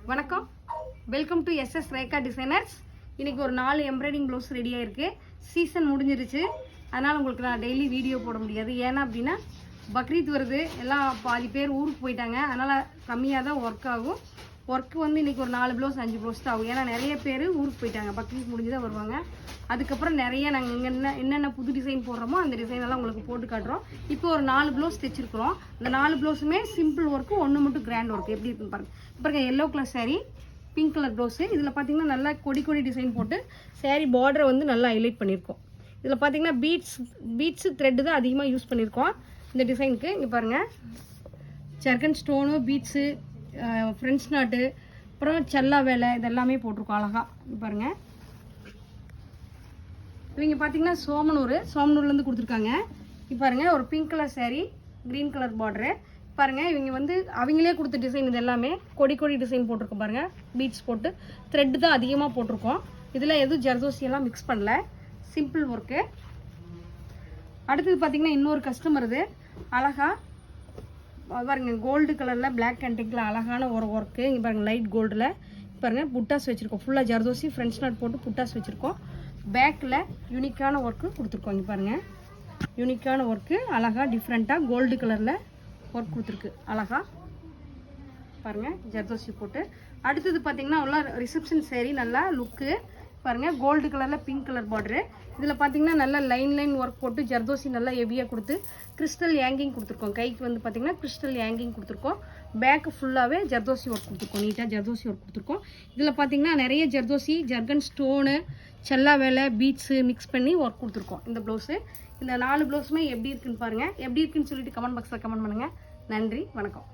வணக்கம், welcome to SS Rekha designers. இன்னைக்கு ஒரு 4 எம்ப்ராய்டிங் ப்ளவுஸ் ரெடியாக இருக்குது. சீசன் முடிஞ்சிருச்சு, அதனால் உங்களுக்கு நான் டெய்லி வீடியோ போட முடியாது. ஏன்னா அப்படின்னா பக்ரீத் வருது, எல்லாம் பாதி பேர் ஊருக்கு போயிட்டாங்க. அதனால் கம்மியாக தான் ஒர்க் ஆகும். ஒர்க்கு வந்து இன்றைக்கி ஒரு 4 ப்ளவுஸ் 5 ப்ளவுஸ் தான் ஆகும். ஏன்னா நிறைய பேர் ஊருக்கு போயிட்டாங்க, பக்ரீத் முடிஞ்சு தான் வருவாங்க. அதுக்கப்புறம் நிறைய நாங்கள் இங்கே என்னென்ன புது டிசைன் போடுறோமோ அந்த டிசைனெல்லாம் உங்களுக்கு போட்டு காட்டுறோம். இப்போ ஒரு 4 ப்ளவுஸ் தைச்சிருக்கிறோம். அந்த 4 ப்ளவுஸுமே சிம்பிள் ஒர்க்கு, ஒன்று மட்டும் கிராண்ட் ஒர்க். எப்படி இருக்குன்னு பாருங்கள். இப்போ yellow colour saree, pink colour blouse. இதில் பார்த்தீங்கன்னா நல்லா கொடி டிசைன் போட்டு saree பார்டரை வந்து நல்லா ஹைலைட் பண்ணியிருக்கோம். இதில் பார்த்தீங்கன்னா பீட்ஸு த்ரெட்டு தான் அதிகமாக யூஸ் பண்ணியிருக்கோம் இந்த டிசைனுக்கு. இங்கே பாருங்கள், ஜர்கன் ஸ்டோனு, பீட்ஸு, ஃப்ரெண்ட்ஸ் நாட்டு, அப்புறம் செல்லா வேலை, இதெல்லாமே போட்டிருக்கோம் அழகாக. பாருங்கள், இவங்க பார்த்தீங்கன்னா சோமனூர்லேருந்து கொடுத்துருக்காங்க. இப்போ பாருங்கள், ஒரு pink colour saree, green colour border. பாருங்கள், இவங்க வந்து அவங்களே கொடுத்த டிசைன். இது எல்லாமே கொடி டிசைன் போட்டிருக்கோம். பாருங்கள், பீட்ஸ் போட்டு த்ரெட்டு தான் அதிகமாக போட்டிருக்கோம். இதில் எதுவும் ஜர்தோசியெல்லாம் மிக்ஸ் பண்ணல, சிம்பிள் ஒர்க்கு. அடுத்தது பார்த்தீங்கன்னா இன்னொரு கஸ்டமர், இது அழகாக பாருங்க, கோல்டு கலரில் பிளாக் கண்டிங்கில் அழகான ஒரு ஒர்க்கு. இங்கே பாருங்கள், லைட் கோல்டில் பாருங்கள் புட்டாஸ் வச்சுருக்கோம். ஃபுல்லாக ஜர்தோசி ஃப்ரெண்ட்ஸ் நாட் போட்டு புட்டாஸ் வச்சுருக்கோம். பேக்கில் யூனிக்கான ஒர்க்கு கொடுத்துருக்கோம். இங்கே பாருங்கள், யூனிக்கான ஒர்க்கு அழகாக டிஃப்ரெண்ட்டாக கோல்டு கலரில் ஒர்க் கொடுத்துருக்கு அழகாக. பாருங்கள், ஜர்தோசி போட்டு. அடுத்தது பார்த்திங்கன்னா உள்ள ரிசப்ஷன் saree, நல்லா லுக்கு. பாருங்கள், கோல்டு கலரில் பிங்க் கலர் பார்டரு. இதில் பார்த்தீங்கன்னா நல்லா லைன் ஒர்க் போட்டு ஜர்தோசி நல்லா ஹெவியாக கொடுத்து கிறிஸ்டல் ஹேங்கிங் கொடுத்துருக்கோம். கைக்கு வந்து பார்த்தீங்கன்னா கிறிஸ்டல் ஹேங்கிங் கொடுத்துருக்கோம். பேக்கு ஃபுல்லாகவே ஜர்தோசி ஒர்க் கொடுத்துருக்கோம். நீட்டாக ஜர்தோசி ஒர்க் கொடுத்துருக்கோம். இதில் பார்த்தீங்கன்னா நிறைய ஜர்தோசி, ஜர்கன் ஸ்டோனு, செல்லா வேலை, பீட்ஸு மிக்ஸ் பண்ணி ஒர்க் கொடுத்துருக்கோம் இந்த ப்ளவுஸு. இந்த 4 ப்ளவுஸுமே எப்படி இருக்குன்னு பாருங்கள். எப்படி இருக்குன்னு சொல்லிட்டு கமெண்ட் பாக்ஸில் கமெண்ட் பண்ணுங்கள். நன்றி, வணக்கம்.